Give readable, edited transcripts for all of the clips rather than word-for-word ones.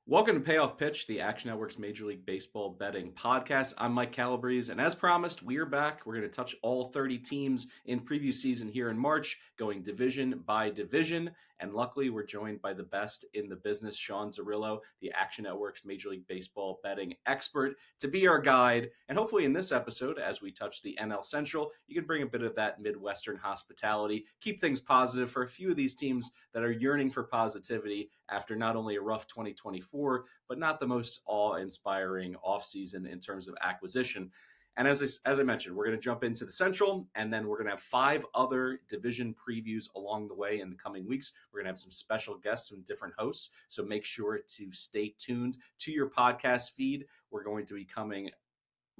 Welcome to Payoff Pitch, the Action Network's Major League Baseball betting podcast. I'm Mike Calabrese, and as promised, we are back. We're going to touch all 30 teams in preview season here in March, going division by division. And luckily, we're joined by the best in the business, Sean Zerillo, the Action Network's Major League Baseball betting expert, to be our guide. And hopefully in this episode, as we touch the NL Central, you can bring a bit of that Midwestern hospitality, keep things positive for a few of these teams that are yearning for positivity after not only a rough 2024, but not the most awe-inspiring offseason in terms of acquisition. And as I mentioned, we're going to jump into the Central, and then we're going to have 5 other division previews along the way in the coming weeks. We're going to have some special guests and different hosts, so make sure to stay tuned to your podcast feed. We're going to be coming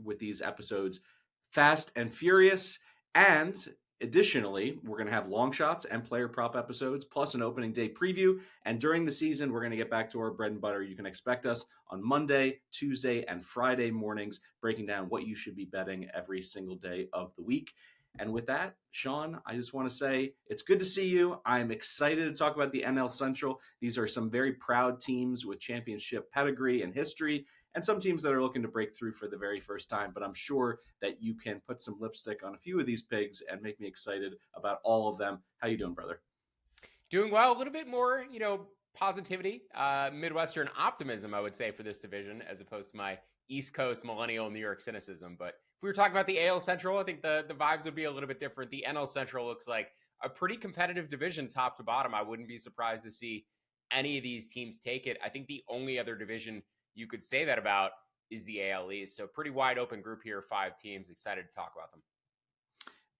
with these episodes fast and furious, and additionally, we're going to have long shots and player prop episodes, plus an opening day preview. And during the season, we're going to get back to our bread and butter. You can expect us on Monday, Tuesday, and Friday mornings, breaking down what you should be betting every single day of the week. And with that, Sean, I just want to say it's good to see you. I'm excited to talk about the NL Central. These are some very proud teams with championship pedigree and history, and some teams that are looking to break through for the very first time. But I'm sure that you can put some lipstick on a few of these pigs and make me excited about all of them. How you doing, brother? Doing well. A little bit more, positivity, Midwestern optimism, I would say, for this division, as opposed to my East Coast millennial New York cynicism. But if we were talking about the AL Central, I think the vibes would be a little bit different. The NL Central looks like a pretty competitive division top to bottom. I wouldn't be surprised to see any of these teams take it. I think the only other division you could say that about is the AL East. So pretty wide open group here, 5 teams. Excited to talk about them.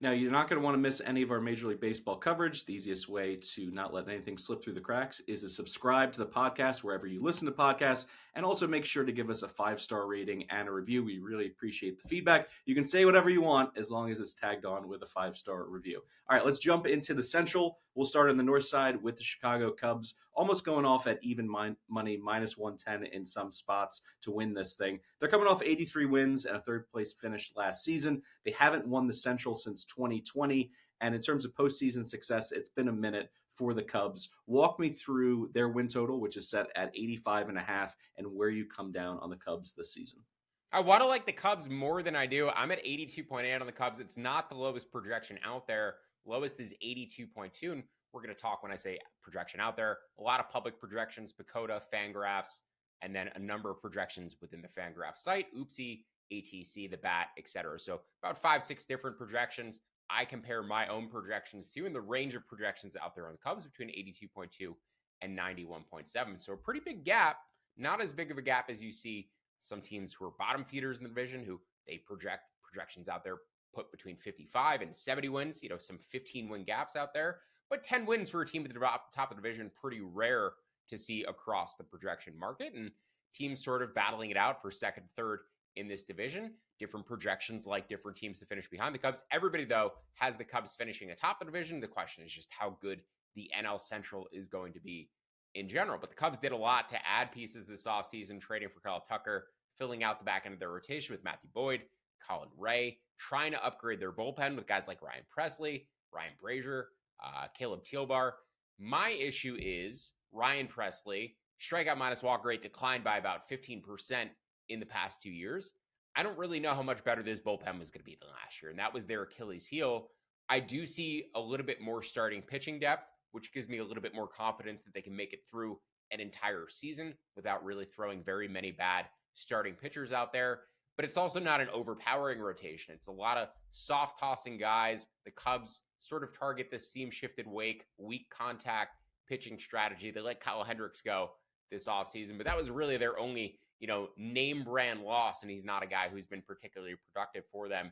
Now, you're not going to want to miss any of our Major League Baseball coverage. The easiest way to not let anything slip through the cracks is to subscribe to the podcast wherever you listen to podcasts, and also make sure to give us a 5-star rating and a review. We really appreciate the feedback. You can say whatever you want as long as it's tagged on with a 5-star review. All right, let's jump into the Central. We'll start on the north side with the Chicago Cubs, almost going off at even money, minus 110 in some spots to win this thing. They're coming off 83 wins and a third-place finish last season. They haven't won the Central since 2020, and in terms of postseason success, it's been a minute for the Cubs. Walk me through their win total, which is set at 85.5, and where you come down on the Cubs this season. I want to like the Cubs more than I do. I'm at 82.8 on the Cubs. It's not the lowest projection out there. Lowest is 82.2, and we're going to talk when I say projection out there. A lot of public projections, Pacoda, Fangraphs, and then a number of projections within the Fangraphs site, Oopsie, ATC, the Bat, etc. So about 5-6 different projections. I compare my own projections to, and the range of projections out there on the Cubs between 82.2 and 91.7. So a pretty big gap, not as big of a gap as you see some teams who are bottom feeders in the division, who they project projections out there put between 55 and 70 wins, some 15-win gaps out there. But 10 wins for a team at the top of the division, pretty rare to see across the projection market. And teams sort of battling it out for second, third in this division. Different projections like different teams to finish behind the Cubs. Everybody, though, has the Cubs finishing atop the division. The question is just how good the NL Central is going to be in general. But the Cubs did a lot to add pieces this offseason, trading for Kyle Tucker, filling out the back end of their rotation with Matthew Boyd, Colin Ray, trying to upgrade their bullpen with guys like Ryan Presley, Ryan Brazier, Caleb Tealbar. My issue is Ryan Presley, strikeout minus walk rate declined by about 15% in the past 2 years. I don't really know how much better this bullpen was going to be than last year, and that was their Achilles heel. I do see a little bit more starting pitching depth, which gives me a little bit more confidence that they can make it through an entire season without really throwing very many bad starting pitchers out there. But it's also not an overpowering rotation. It's a lot of soft tossing guys. The Cubs sort of target this seam shifted weak contact pitching strategy. They let Kyle Hendricks go this offseason, but that was really their only name brand loss, and he's not a guy who's been particularly productive for them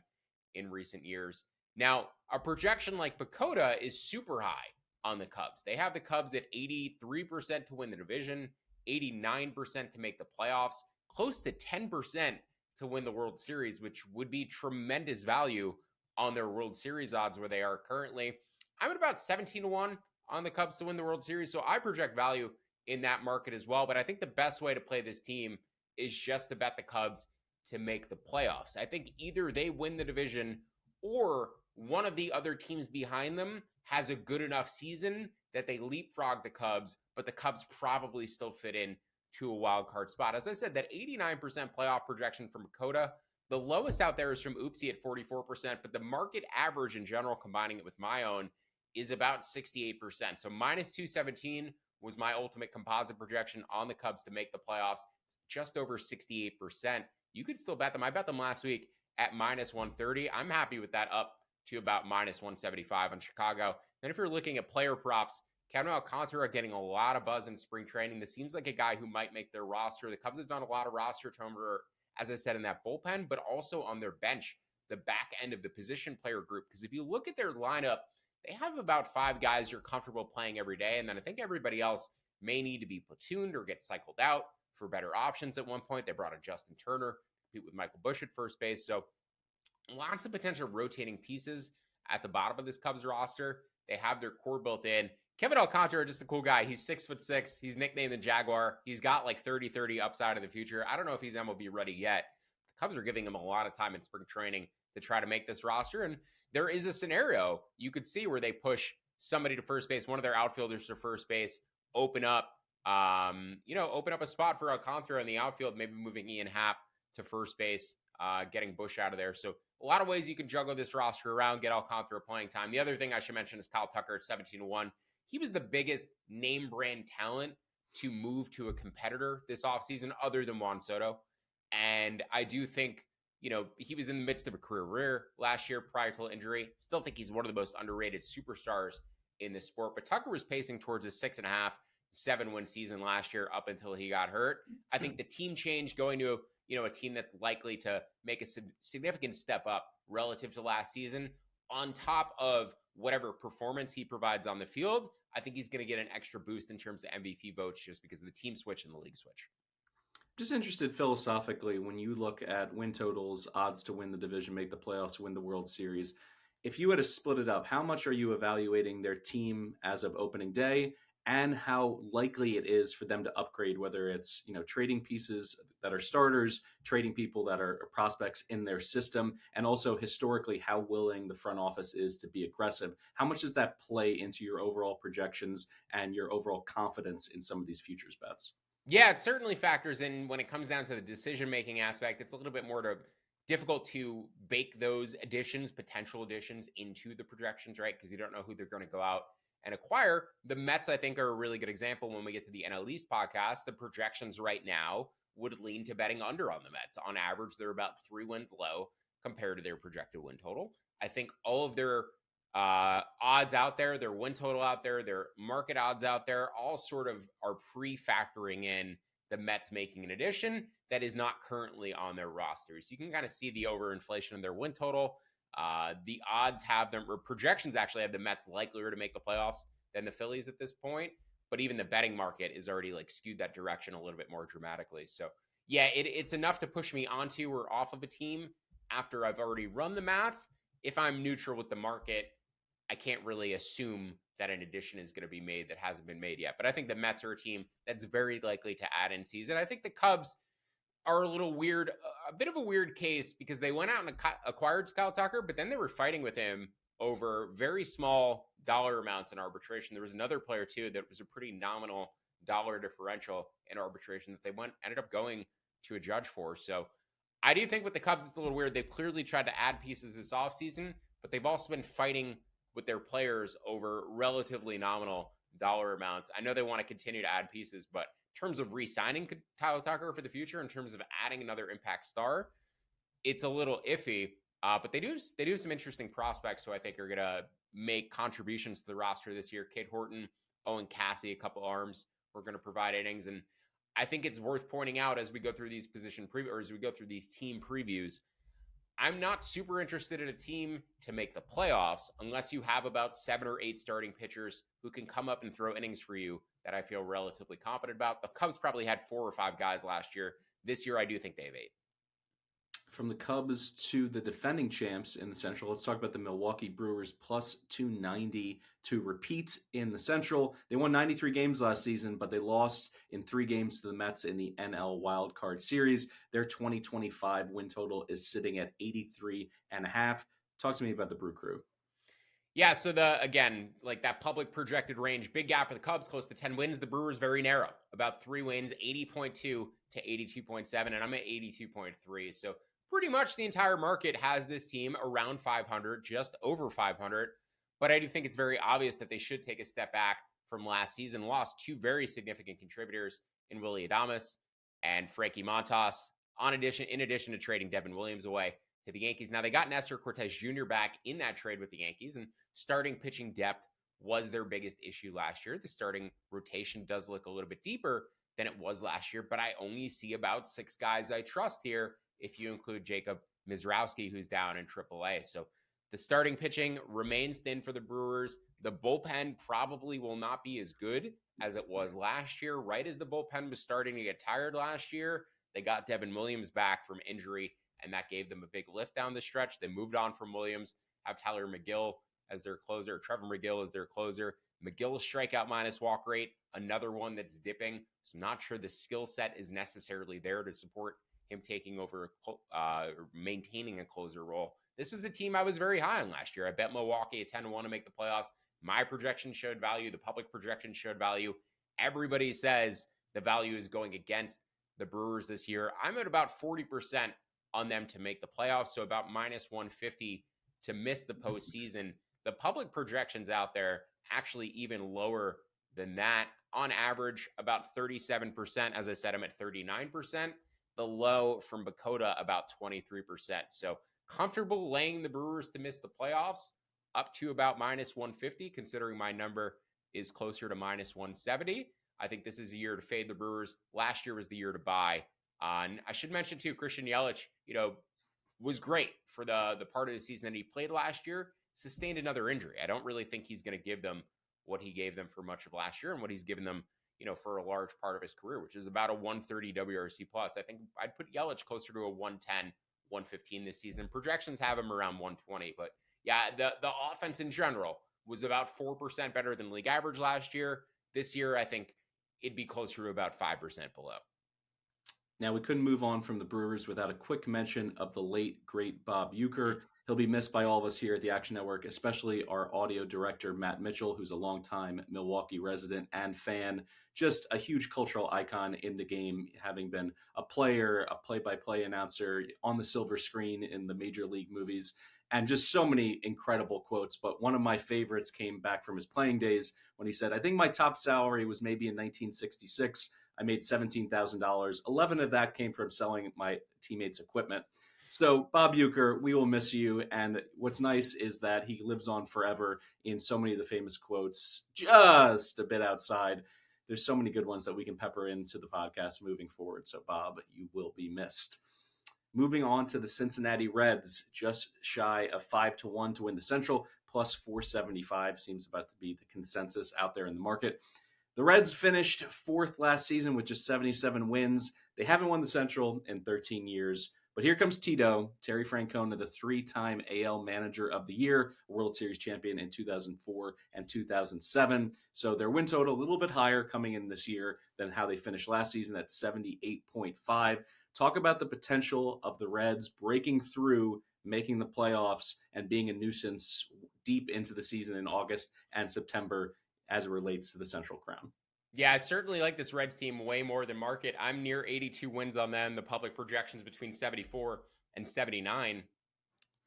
in recent years. Now, a projection like Pacoda is super high on the Cubs. They have the Cubs at 83% to win the division, 89% to make the playoffs, close to 10% to win the World Series, which would be tremendous value on their World Series odds where they are currently. I'm at about 17-1 on the Cubs to win the World Series, so I project value in that market as well. But I think the best way to play this team is just to bet the Cubs to make the playoffs. I think either they win the division or one of the other teams behind them has a good enough season that they leapfrog the Cubs, but the Cubs probably still fit in to a wild card spot. As I said, that 89% playoff projection from Coda, the lowest out there is from Oopsie at 44%, but the market average in general, combining it with my own, is about 68%. So minus 217 was my ultimate composite projection on the Cubs to make the playoffs. It's just over 68%. You could still bet them. I bet them last week at minus 130. I'm happy with that, up to about minus 175 on Chicago. Then if you're looking at player props, Kevin Alcantara getting a lot of buzz in spring training. This seems like a guy who might make their roster. The Cubs have done a lot of roster turnover, as I said, in that bullpen, but also on their bench, the back end of the position player group. Because if you look at their lineup, they have about 5 guys you're comfortable playing every day. And then I think everybody else may need to be platooned or get cycled out for better options at one point. They brought in Justin Turner, compete with Michael Busch at first base. So lots of potential rotating pieces at the bottom of this Cubs roster. They have their core built in. Kevin Alcantara, just a cool guy. He's 6'6". He's nicknamed the Jaguar. He's got like 30-30 upside in the future. I don't know if he's MLB ready yet. The Cubs are giving him a lot of time in spring training to try to make this roster. And there is a scenario you could see where they push somebody to first base, one of their outfielders to first base, open up a spot for Alcantara in the outfield, maybe moving Ian Happ to first base, getting Busch out of there. So a lot of ways you can juggle this roster around, get Alcantara playing time. The other thing I should mention is Kyle Tucker at 17-1. He was the biggest name brand talent to move to a competitor this offseason other than Juan Soto. And I do think, he was in the midst of a career last year prior to injury. Still think he's one of the most underrated superstars in the sport. But Tucker was pacing towards a 6.5, 7-win season last year up until he got hurt. I think the team change, going to a team that's likely to make a significant step up relative to last season, on top of whatever performance he provides on the field, I think he's going to get an extra boost in terms of MVP votes just because of the team switch and the league switch. Just interested philosophically, when you look at win totals, odds to win the division, make the playoffs, win the World Series, if you had to split it up, how much are you evaluating their team as of opening day and how likely it is for them to upgrade, whether it's, trading pieces that are starters, trading people that are prospects in their system, and also historically how willing the front office is to be aggressive? How much does that play into your overall projections and your overall confidence in some of these futures bets? Yeah, it certainly factors in when it comes down to the decision-making aspect. It's a little bit more difficult to bake those potential additions into the projections, right? Because you don't know who they're going to go out and acquire. The Mets, I think, are a really good example. When we get to the NL East podcast, the projections right now would lean to betting under on the Mets. On average, they're about 3 wins low compared to their projected win total. I think all of their odds out there, their win total out there, their market odds out there, all sort of are pre-factoring in the Mets making an addition that is not currently on their rosters. You can kind of see the overinflation of their win total. The odds have them, or projections actually have the Mets likelier to make the playoffs than the Phillies at this point. But even the betting market is already skewed that direction a little bit more dramatically. So yeah, it's enough to push me onto or off of a team after I've already run the math. If I'm neutral with the market, I can't really assume that an addition is going to be made that hasn't been made yet. But I think the Mets are a team that's very likely to add in season. I think the Cubs are a little weird, a bit of a weird case, because they went out and acquired Kyle Tucker, but then they were fighting with him over very small dollar amounts in arbitration. There was another player too that was a pretty nominal dollar differential in arbitration that they ended up going to a judge for. So I do think with the Cubs, it's a little weird. They've clearly tried to add pieces this offseason, but they've also been fighting with their players over relatively nominal dollar amounts. I know they want to continue to add pieces, but in terms of re-signing Kyle Tucker for the future, in terms of adding another impact star, it's a little iffy. But they do have some interesting prospects who I think are going to make contributions to the roster this year. Cade Horton, Owen Cassie, a couple arms who are going to provide innings. And I think it's worth pointing out as we go through these as we go through these team previews, I'm not super interested in a team to make the playoffs unless you have about 7 or 8 starting pitchers who can come up and throw innings for you that I feel relatively confident about. The Cubs probably had 4 or 5 guys last year. This year, I do think they have 8. From the Cubs to the defending champs in the Central, let's talk about the Milwaukee Brewers, plus 290 to repeat in the Central. They won 93 games last season, but they lost in 3 games to the Mets in the NL Wild Card Series. Their 2025 win total is sitting at 83.5. Talk to me about the Brew Crew. Yeah, so again, like that public projected range, big gap for the Cubs, close to 10 wins. The Brewers very narrow, about 3 wins, 80.2 to 82.7, and I'm at 82.3. So pretty much the entire market has this team around 500, just over 500. But I do think it's very obvious that they should take a step back from last season. Lost two very significant contributors in Willy Adames and Frankie Montas, in addition to trading Devin Williams away to the Yankees. Now, they got Nestor Cortez Jr. back in that trade with the Yankees, and starting pitching depth was their biggest issue last year. The starting rotation does look a little bit deeper than it was last year, but I only see about 6 guys I trust here if you include Jacob Mizrowski, who's down in AAA. So the starting pitching remains thin for the Brewers. The bullpen probably will not be as good as it was last year. Right as the bullpen was starting to get tired last year, they got Devin Williams back from injury, and that gave them a big lift down the stretch. They moved on from Williams, have Tyler McGill as their closer, Trevor McGill as their closer. McGill's strikeout minus walk rate, another one that's dipping. So I'm not sure the skill set is necessarily there to support him taking over, maintaining a closer role. This was a team I was very high on last year. I bet Milwaukee at 10-1 to make the playoffs. My projection showed value. The public projection showed value. Everybody says the value is going against the Brewers this year. I'm at about 40% on them to make the playoffs, so about minus 150 to miss the postseason. The public projections out there actually even lower than that. On average, about 37%. As I said, I'm at 39%. The low from Bakota, about 23%. So comfortable laying the Brewers to miss the playoffs up to about minus 150, considering my number is closer to minus 170. I think this is a year to fade the Brewers. Last year was the year to buy. And I should mention too, Christian Yelich, was great for the part of the season that he played last year. Sustained another injury. I don't really think he's going to give them what he gave them for much of last year and what he's given them, for a large part of his career, which is about a 130 WRC plus. I think I'd put Yelich closer to a 110, 115 this season. Projections have him around 120, but yeah, the offense in general was about 4% better than league average last year. This year, I think it'd be closer to about 5% below. Now, we couldn't move on from the Brewers without a quick mention of the late, great Bob Uecker. He'll be missed by all of us here at the Action Network, especially our audio director, Matt Mitchell, who's a longtime Milwaukee resident and fan. Just a huge cultural icon in the game, having been a player, a play-by-play announcer on the silver screen in the major league movies, and just so many incredible quotes. But one of my favorites came back from his playing days when he said, "I think my top salary was maybe in 1966. I made $17,000. 11 of that came from selling my teammates' equipment." So, Bob Uecker, we will miss you. And what's nice is that he lives on forever in so many of the famous quotes, just a bit outside. There's so many good ones that we can pepper into the podcast moving forward. So, Bob, you will be missed. Moving on to the Cincinnati Reds, just shy of 5-1 to win the Central, plus 475 seems about to be the consensus out there in the market. The Reds finished 4th last season with just 77 wins. They haven't won the Central in 13 years. But here comes Tito, Terry Francona, the 3-time AL Manager of the Year, World Series champion in 2004 and 2007. So their win total a little bit higher coming in this year than how they finished last season at 78.5. Talk about the potential of the Reds breaking through, making the playoffs, and being a nuisance deep into the season in August and September as it relates to the Central Crown. Yeah, I certainly like this Reds team way more than market. I'm near 82 wins on them. The public projections between 74 and 79.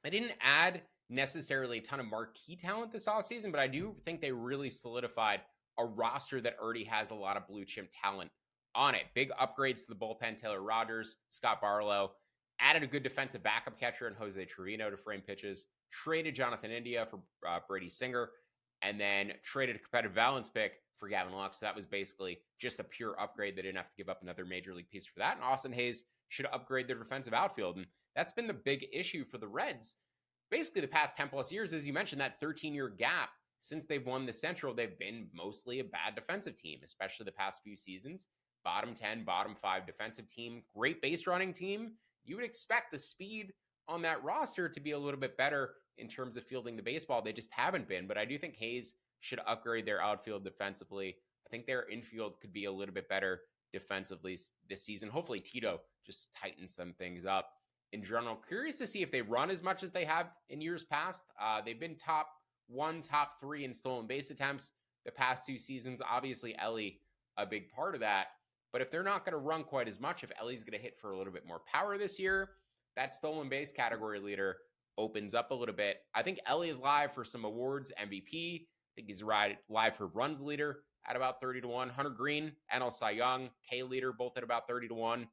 I didn't add necessarily a ton of marquee talent this offseason, but I do think they really solidified a roster that already has a lot of blue chip talent on it. Big upgrades to the bullpen, Taylor Rogers, Scott Barlow, added a good defensive backup catcher in Jose Trevino to frame pitches, traded Jonathan India for Brady Singer, and then traded a competitive balance pick for Gavin Lux. So that was basically just a pure upgrade. They didn't have to give up another major league piece for that. And Austin Hayes should upgrade their defensive outfield. And that's been the big issue for the Reds. Basically, the past 10 plus years, as you mentioned, that 13-year gap since they've won the Central, they've been mostly a bad defensive team, especially the past few seasons. Bottom 10, bottom 5 defensive team, great base running team. You would expect the speed on that roster to be a little bit better in terms of fielding the baseball. They just haven't been. But I do think Hayes should upgrade their outfield defensively. I think their infield could be a little bit better defensively this season. Hopefully Tito just tightens some things up. In general, curious to see if they run as much as they have in years past. They've been top won top 3 in stolen base attempts the past 2 seasons. Obviously, Ellie, a big part of that. But if they're not going to run quite as much, if Ellie's going to hit for a little bit more power this year, that stolen base category leader opens up a little bit. I think Ellie is live for some awards, MVP. I think he's live for runs leader at about 30-1. Hunter Green, NL Cy Young, K leader, both at about 30-1.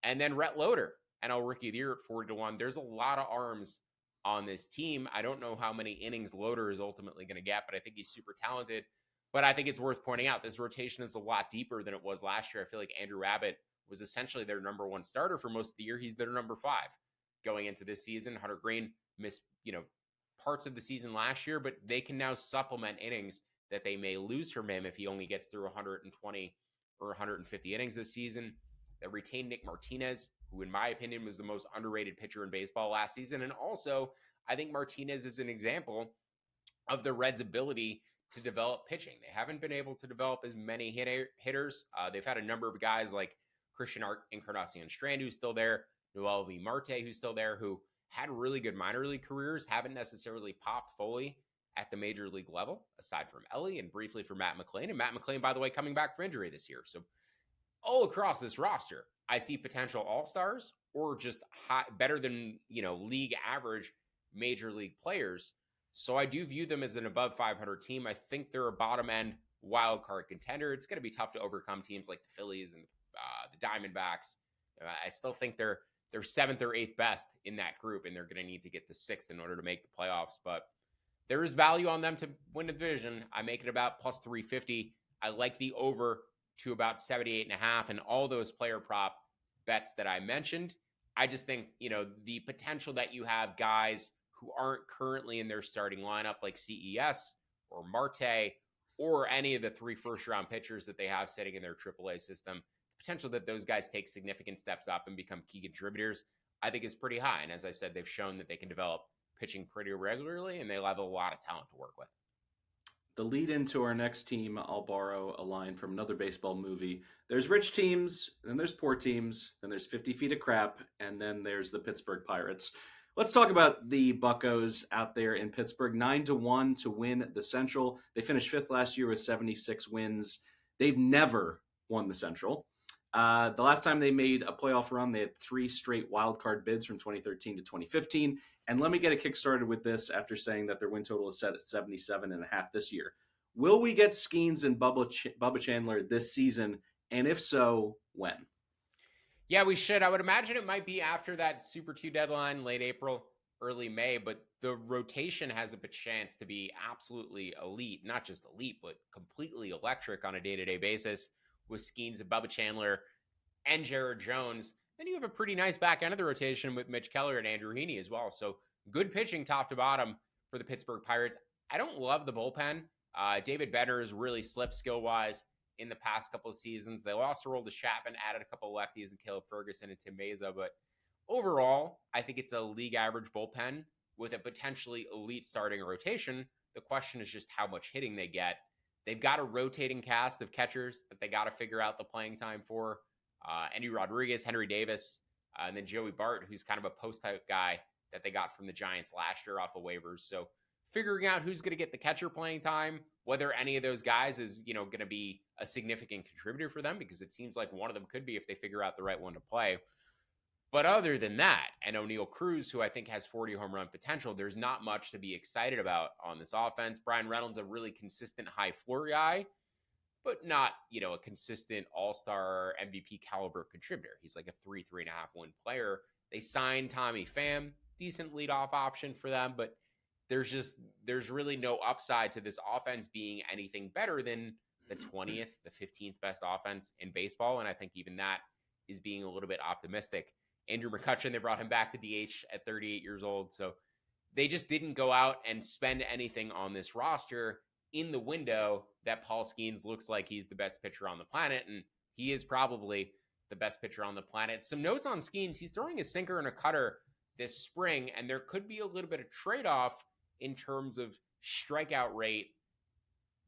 And then Rhett Loader, NL Rookie of the Year at 40-1. There's a lot of arms on this team. I don't know how many innings Loader is ultimately going to get, but I think he's super talented. But I think it's worth pointing out this rotation is a lot deeper than it was last year. I feel like Andrew Abbott was essentially their number 1 starter for most of the year. He's their number 5 going into this season. Hunter Green missed, parts of the season last year, but they can now supplement innings that they may lose from him if he only gets through 120 or 150 innings this season. They retained Nick Martinez, who in my opinion was the most underrated pitcher in baseball last season. And also, I think Martinez is an example of the Reds' ability to develop pitching. They haven't been able to develop as many hitters. They've had a number of guys like Christian Encarnacion Strand, who's still there, Noel V. Marte, who's still there, who had really good minor league careers, haven't necessarily popped fully at the major league level, aside from Ellie and briefly for Matt McLain. And Matt McLain, by the way, coming back from injury this year. So all across this roster, I see potential all-stars or just better than, league average major league players. So I do view them as an above 500 team. I think they're a bottom-end wild card contender. It's going to be tough to overcome teams like the Phillies and the Diamondbacks. I still think they're 7th or 8th best in that group, and they're going to need to get to 6th in order to make the playoffs. But there is value on them to win the division. I make it about plus 350. I like the over to about 78.5 and all those player prop bets that I mentioned. I just think, the potential that you have guys who aren't currently in their starting lineup like CES or Marte or any of the 3 first-round pitchers that they have sitting in their AAA system, potential that those guys take significant steps up and become key contributors, I think is pretty high. And as I said, they've shown that they can develop pitching pretty regularly, and they have a lot of talent to work with. The lead into our next team, I'll borrow a line from another baseball movie. There's rich teams, then there's poor teams, then there's 50 feet of crap, and then there's the Pittsburgh Pirates. Let's talk about the Buccos out there in Pittsburgh. 9-1 to win the Central. They finished 5th last year with 76 wins. They've never won the Central. The last time they made a playoff run, they had 3 straight wildcard bids from 2013 to 2015. And let me get a kick started with this after saying that their win total is set at 77.5 this year. Will we get Skeens and Bubba Chandler this season? And if so, when? Yeah, we should. I would imagine it might be after that Super 2 deadline, late April, early May, but the rotation has a chance to be absolutely elite, not just elite, but completely electric on a day-to-day basis with Skeens and Bubba Chandler and Jared Jones. Then you have a pretty nice back end of the rotation with Mitch Keller and Andrew Heaney as well. So good pitching top to bottom for the Pittsburgh Pirates. I don't love the bullpen. David Benner has really slipped skill-wise in the past couple of seasons. They lost to Aroldis Chapman, added a couple of lefties and Caleb Ferguson and Tim Meza. But overall, I think it's a league average bullpen with a potentially elite starting rotation. The question is just how much hitting they get. They've got a rotating cast of catchers that they got to figure out the playing time for. Andy Rodriguez, Henry Davis, and then Joey Bart, who's kind of a post-type guy that they got from the Giants last year off of waivers. So figuring out who's going to get the catcher playing time, whether any of those guys is, going to be a significant contributor for them, because it seems like one of them could be if they figure out the right one to play. But other than that, and O'Neal Cruz, who I think has 40 home run potential, there's not much to be excited about on this offense. Brian Reynolds, a really consistent high floor guy, but not, a consistent all-star MVP caliber contributor. He's like a 3.5 win player. They signed Tommy Pham, decent leadoff option for them, but there's really no upside to this offense being anything better than the 20th, the 15th best offense in baseball. And I think even that is being a little bit optimistic. Andrew McCutchen, they brought him back to DH at 38 years old. So they just didn't go out and spend anything on this roster in the window that Paul Skeens looks like he's the best pitcher on the planet. And he is probably the best pitcher on the planet. Some notes on Skeens. He's throwing a sinker and a cutter this spring, and there could be a little bit of trade-off in terms of strikeout rate,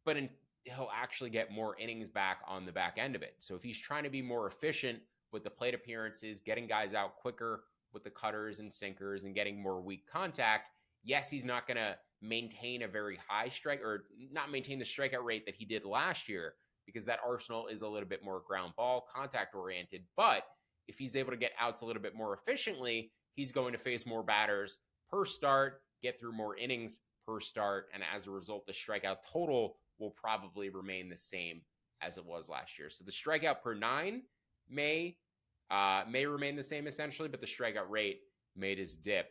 but he'll actually get more innings back on the back end of it. So if he's trying to be more efficient with the plate appearances, getting guys out quicker with the cutters and sinkers and getting more weak contact, Yes, he's not going to maintain a very high strike or not maintain the strikeout rate that he did last year because that arsenal is a little bit more ground ball contact oriented. But if he's able to get outs a little bit more efficiently, he's going to face more batters per start, get through more innings per start. And as a result, the strikeout total will probably remain the same as it was last year. So the strikeout per 9 may remain the same essentially, but the strikeout rate may just dip.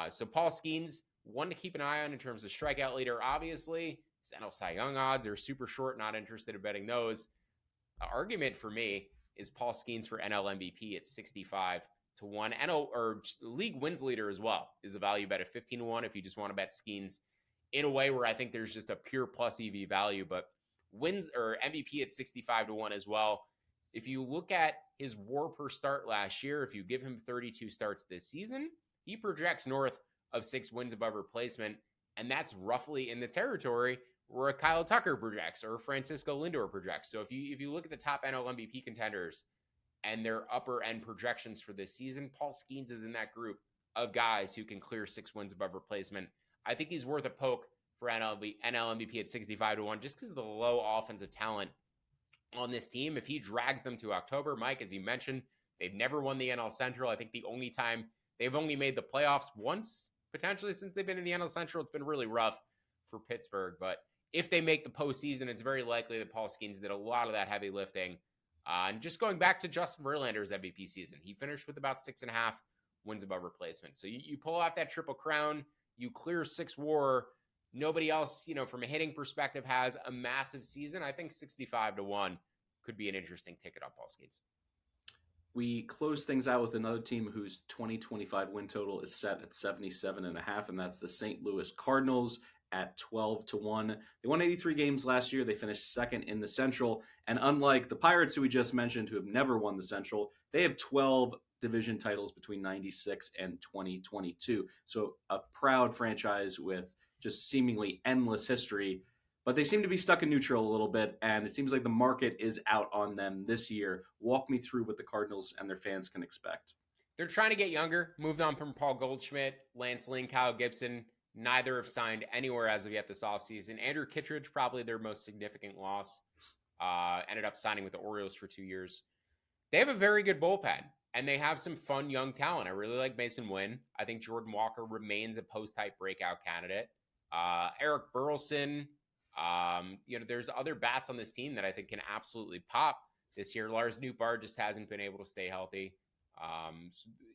So Paul Skeens, one to keep an eye on in terms of strikeout leader, obviously. His NL Cy Young odds are super short, not interested in betting those. Argument for me is Paul Skeens for NL MVP at 65 to 1. NL or league wins leader as well is a value bet at 15 to 1 if you just want to bet Skeens in a way where I think there's just a pure plus EV value, but wins or MVP at 65 to 1 as well. If you look at his WAR per start last year, if you give him 32 starts this season, he projects north of 6 wins above replacement, and that's roughly in the territory where a Kyle Tucker projects or Francisco Lindor projects. So if you look at the top NL MVP contenders and their upper end projections for this season, Paul Skeens is in that group of guys who can clear 6 wins above replacement. I think he's worth a poke for NL MVP at 65 to 1 just because of the low offensive talent on this team. If he drags them to October, Mike, as you mentioned, they've never won the NL Central. I think the only time they've only made the playoffs once, potentially, since they've been in the NL Central. It's been really rough for Pittsburgh. But if they make the postseason, it's very likely that Paul Skeens did a lot of that heavy lifting. And just going back to Justin Verlander's MVP season, he finished with about 6.5 wins above replacement. So you pull off that triple crown, you clear 6 WAR. Nobody else, from a hitting perspective, has a massive season. I think 65 to 1 could be an interesting ticket on Paul Skeens. We close things out with another team whose 2025 win total is set at 77.5, and that's the St. Louis Cardinals at 12 to 1. They won 83 games last year. They finished second in the Central. And unlike the Pirates, who we just mentioned, who have never won the Central, they have 12 division titles between 96 and 2022. So a proud franchise with just seemingly endless history. But they seem to be stuck in neutral a little bit, and it seems like the market is out on them this year. Walk me through what the Cardinals and their fans can expect. They're trying to get younger, moved on from Paul Goldschmidt, Lance Lynn, Kyle Gibson. Neither have signed anywhere as of yet this offseason. Andrew Kittredge, probably their most significant loss, ended up signing with the Orioles for 2 years. They have a very good bullpen, and they have some fun young talent. I really like Mason Wynn. I think Jordan Walker remains a post-type breakout candidate. Eric Burleson, there's other bats on this team that I think can absolutely pop this year. Lars Nootbaar just hasn't been able to stay healthy.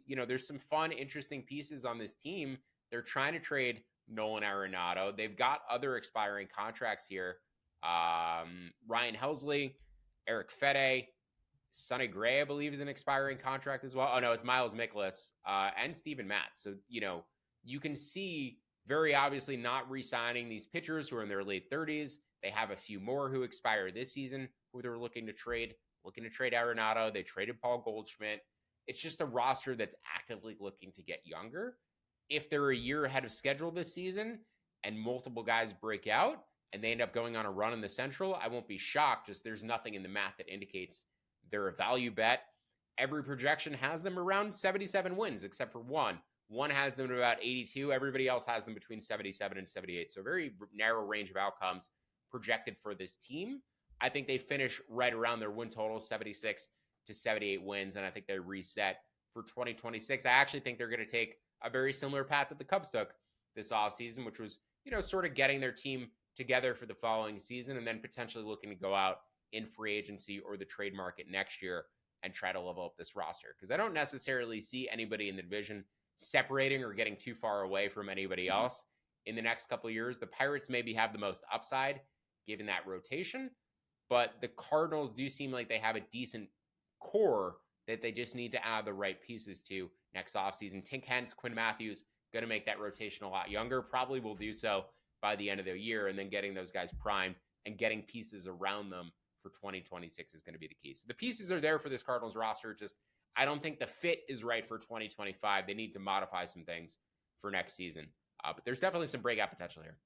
There's some fun, interesting pieces on this team. They're trying to trade Nolan Arenado. They've got other expiring contracts here. Ryan Helsley, Eric Fede, Sonny Gray, I believe, is an expiring contract as well. Oh, no, it's Miles Mikolas and Steven Matz. So, you can see very obviously not re-signing these pitchers who are in their late 30s. They have a few more who expire this season who they're looking to trade Arenado. They traded Paul Goldschmidt. It's just a roster that's actively looking to get younger. If they're a year ahead of schedule this season and multiple guys break out and they end up going on a run in the Central, I won't be shocked. Just there's nothing in the math that indicates they're a value bet. Every projection has them around 77 wins, except for one. One has them at about 82. Everybody else has them between 77 and 78. So a very narrow range of outcomes projected for this team. I think they finish right around their win total, 76 to 78 wins, and I think they reset for 2026. I actually think they're going to take a very similar path that the Cubs took this offseason, which was, sort of getting their team together for the following season and then potentially looking to go out in free agency or the trade market next year and try to level up this roster. Because I don't necessarily see anybody in the division separating or getting too far away from anybody else in the next couple of years. The Pirates maybe have the most upside given that rotation, but the Cardinals do seem like they have a decent core that they just need to add the right pieces to next offseason. Tink Hence, Quinn Matthews, going to make that rotation a lot younger, probably will do so by the end of the year, and then getting those guys primed and getting pieces around them for 2026 is going to be the key. So the pieces are there for this Cardinals roster, just I don't think the fit is right for 2025. They need to modify some things for next season, but there's definitely some breakout potential here.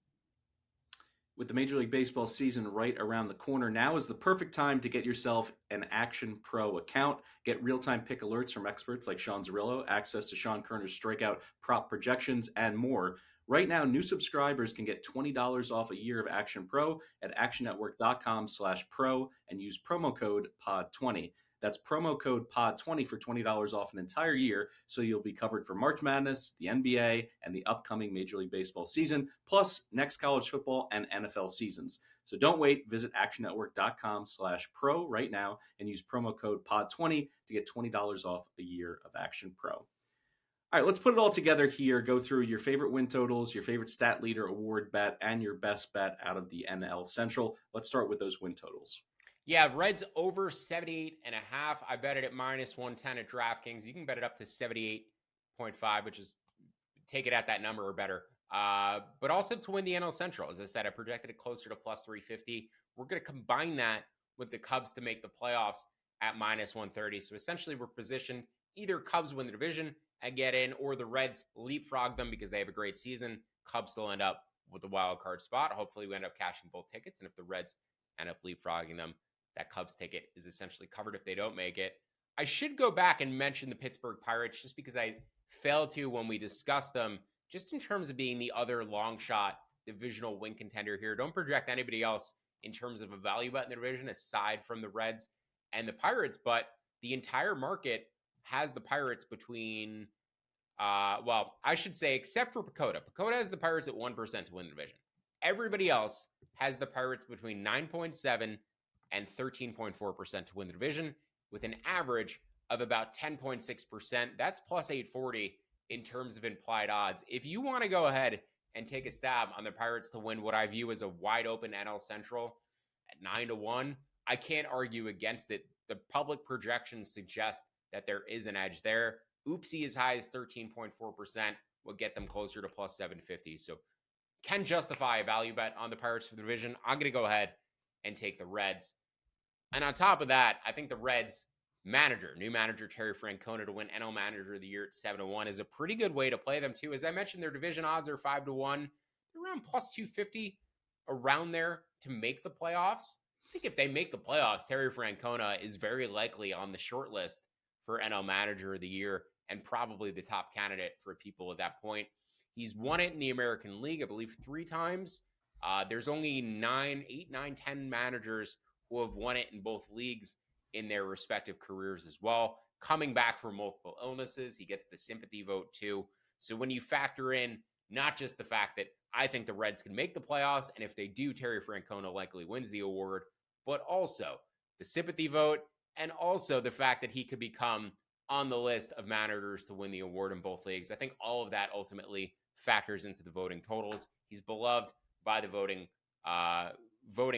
With the Major League Baseball season right around the corner, now is the perfect time to get yourself an Action Pro account. Get real-time pick alerts from experts like Sean Zerillo, access to Sean Kerner's strikeout prop projections, and more. Right now, new subscribers can get $20 off a year of Action Pro at actionnetwork.com/pro and use promo code POD20. That's promo code POD20 for $20 off an entire year, so you'll be covered for March Madness, the NBA, and the upcoming Major League Baseball season, plus next college football and NFL seasons. So don't wait. Visit actionnetwork.com/pro right now and use promo code POD20 to get $20 off a year of Action Pro. All right, let's put it all together here. Go through your favorite win totals, your favorite stat leader award bet, and your best bet out of the NL Central. Let's start with those win totals. Yeah, Reds over 78.5. I bet it at -110 at DraftKings. You can bet it up to 78.5, which is take it at that number or better. But also to win the NL Central. As I said, I projected it closer to +350. We're going to combine that with the Cubs to make the playoffs at -130. So essentially, we're positioned either Cubs win the division and get in, or the Reds leapfrog them because they have a great season. Cubs still end up with the wild card spot. Hopefully, we end up cashing both tickets. And if the Reds end up leapfrogging them, that Cubs ticket is essentially covered if they don't make it. I should go back and mention the Pittsburgh Pirates just because I failed to when we discussed them, just in terms of being the other long shot divisional win contender here. Don't project anybody else in terms of a value bet in the division aside from the Reds and the Pirates, but the entire market has the Pirates between, I should say, except for Pacoda. Pacoda has the Pirates at 1% to win the division. Everybody else has the Pirates between 9.7 and 13.4% to win the division, with an average of about 10.6%. That's plus 840 in terms of implied odds. If you want to go ahead and take a stab on the Pirates to win what I view as a wide open NL Central at 9-1, I can't argue against it. The public projections suggest that there is an edge there. Oopsie as high as 13.4% will get them closer to plus 750. So can justify a value bet on the Pirates for the division. I'm going to go ahead and take the Reds. And on top of that, I think the Reds new manager Terry Francona to win NL Manager of the Year at 7-1 is a pretty good way to play them too. As I mentioned, their division odds are 5-1. They're around plus 250 around there to make the playoffs. I think if they make the playoffs, Terry Francona is very likely on the short list for NL Manager of the Year and probably the top candidate for people at that point. He's won it in the American League, I believe, 3 times. There's only 10 managers who have won it in both leagues in their respective careers as well. Coming back from multiple illnesses, he gets the sympathy vote too. So when you factor in not just the fact that I think the Reds can make the playoffs, and if they do, Terry Francona likely wins the award, but also the sympathy vote, and also the fact that he could become on the list of managers to win the award in both leagues. I think all of that ultimately factors into the voting totals. He's beloved by the voting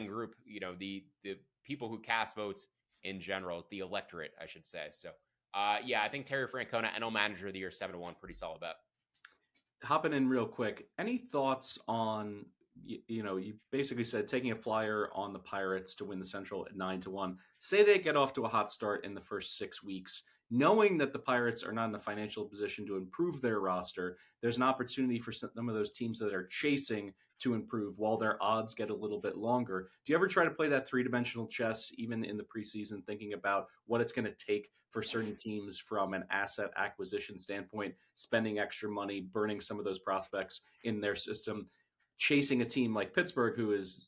group, the people who cast votes in general, the electorate, I should say. So, I think Terry Francona, NL Manager of the Year, 7-1, pretty solid bet. Hopping in real quick, any thoughts on, you basically said taking a flyer on the Pirates to win the Central at 9-1. Say they get off to a hot start in the first 6 weeks. Knowing that the Pirates are not in a financial position to improve their roster, there's an opportunity for some of those teams that are chasing to improve while their odds get a little bit longer. Do you ever try to play that 3-dimensional chess, even in the preseason, thinking about what it's going to take for certain teams from an asset acquisition standpoint, spending extra money, burning some of those prospects in their system, chasing a team like Pittsburgh, who is,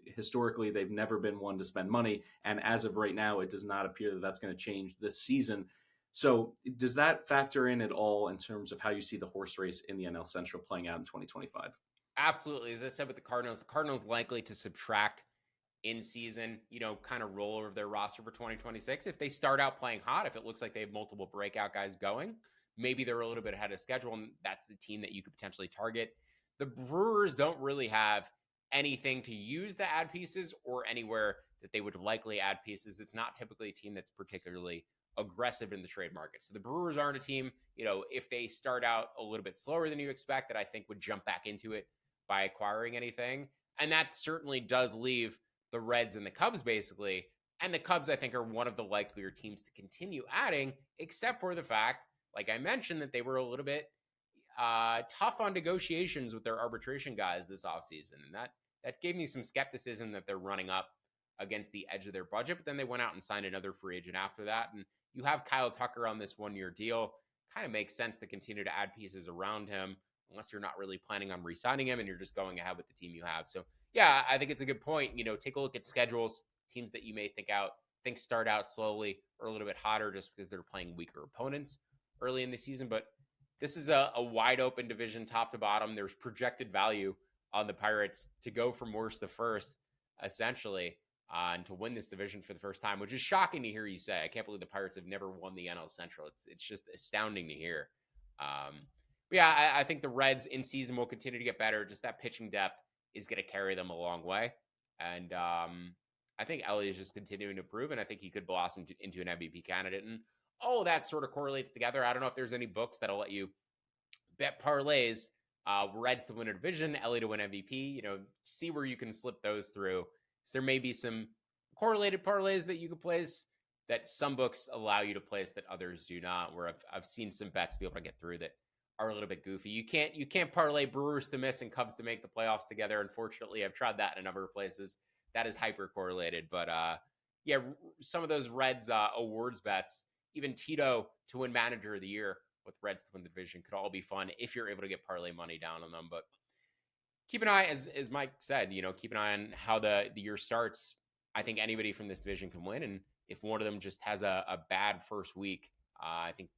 historically, they've never been one to spend money. And as of right now, it does not appear that that's going to change this season. So does that factor in at all in terms of how you see the horse race in the NL Central playing out in 2025? Absolutely. As I said with the Cardinals likely to subtract in season, kind of roll over their roster for 2026. If they start out playing hot, if it looks like they have multiple breakout guys going, maybe they're a little bit ahead of schedule, and that's the team that you could potentially target. The Brewers don't really have anything to use to add pieces or anywhere that they would likely add pieces. It's not typically a team that's particularly aggressive in the trade market. So the Brewers aren't a team, if they start out a little bit slower than you expect, that I think would jump back into it by acquiring anything. And that certainly does leave the Reds and the Cubs basically. And the Cubs, I think, are one of the likelier teams to continue adding, except for the fact, like I mentioned, that they were a little bit tough on negotiations with their arbitration guys this offseason. And that gave me some skepticism that they're running up against the edge of their budget. But then they went out and signed another free agent after that. And you have Kyle Tucker on this 1-year deal. Kind of makes sense to continue to add pieces around him. unless you're not really planning on re-signing him and you're just going ahead with the team you have. So yeah, I think it's a good point. Take a look at schedules, teams that you may think start out slowly or a little bit hotter just because they're playing weaker opponents early in the season. But this is a wide open division, top to bottom. There's projected value on the Pirates to go from worst to first, essentially, and to win this division for the first time, which is shocking to hear you say. I can't believe the Pirates have never won the NL Central. It's just astounding to hear. But yeah, I think the Reds in season will continue to get better. Just that pitching depth is going to carry them a long way. And I think Ellie is just continuing to improve, and I think he could blossom into an MVP candidate. And all of that sort of correlates together. I don't know if there's any books that'll let you bet parlays, Reds to win a division, Ellie to win MVP, see where you can slip those through. So there may be some correlated parlays that you could place that some books allow you to place that others do not, where I've seen some bets be able to get through that are a little bit goofy. You can't parlay Brewers to miss and Cubs to make the playoffs together. Unfortunately, I've tried that in a number of places. That is hyper correlated. But yeah, some of those Reds awards bets, even Tito to win Manager of the Year with Reds to win the division, could all be fun if you're able to get parlay money down on them. But keep an eye, as Mike said, keep an eye on how the year starts. I think anybody from this division can win. And if one of them just has a bad first week, I think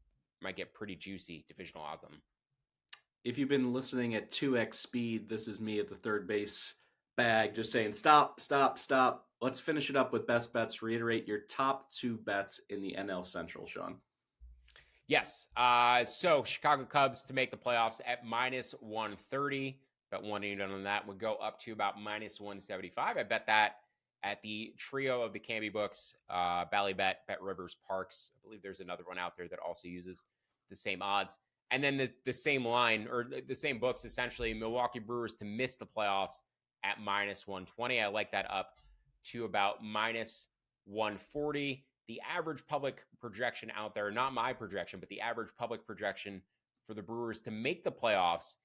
might get pretty juicy divisional odds on them. If you've been listening at 2x speed, this is me at the third base bag just saying, stop. Let's finish it up with best bets. Reiterate your top 2 bets in the NL Central, Sean. Yes. So Chicago Cubs to make the playoffs at -130. Bet 1 unit on that would go up to about -175. I bet that at the trio of the Canby books, Ballybet, Bet Rivers, Parks. I believe there's another one out there that also uses the same odds. And then the same line, or the same books, essentially, Milwaukee Brewers to miss the playoffs at -120. I like that up to about -140. The average public projection out there, not my projection, but the average public projection for the Brewers to make the playoffs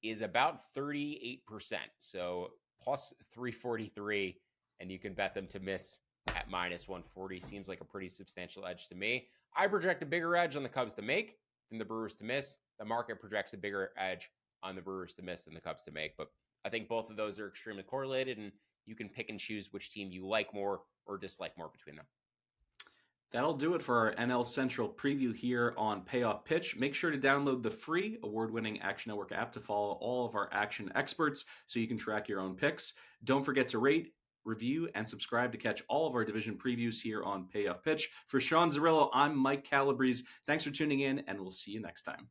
is about 38%. So plus 343, and you can bet them to miss at -140. Seems like a pretty substantial edge to me. I project a bigger edge on the Cubs to make than the Brewers to miss. The market projects a bigger edge on the Brewers to miss than the Cubs to make. But I think both of those are extremely correlated, and you can pick and choose which team you like more or dislike more between them. That'll do it for our NL Central preview here on Payoff Pitch. Make sure to download the free award-winning Action Network app to follow all of our action experts so you can track your own picks. Don't forget to rate, review, and subscribe to catch all of our division previews here on Payoff Pitch. For Sean Zerillo, I'm Mike Calabrese. Thanks for tuning in, and we'll see you next time.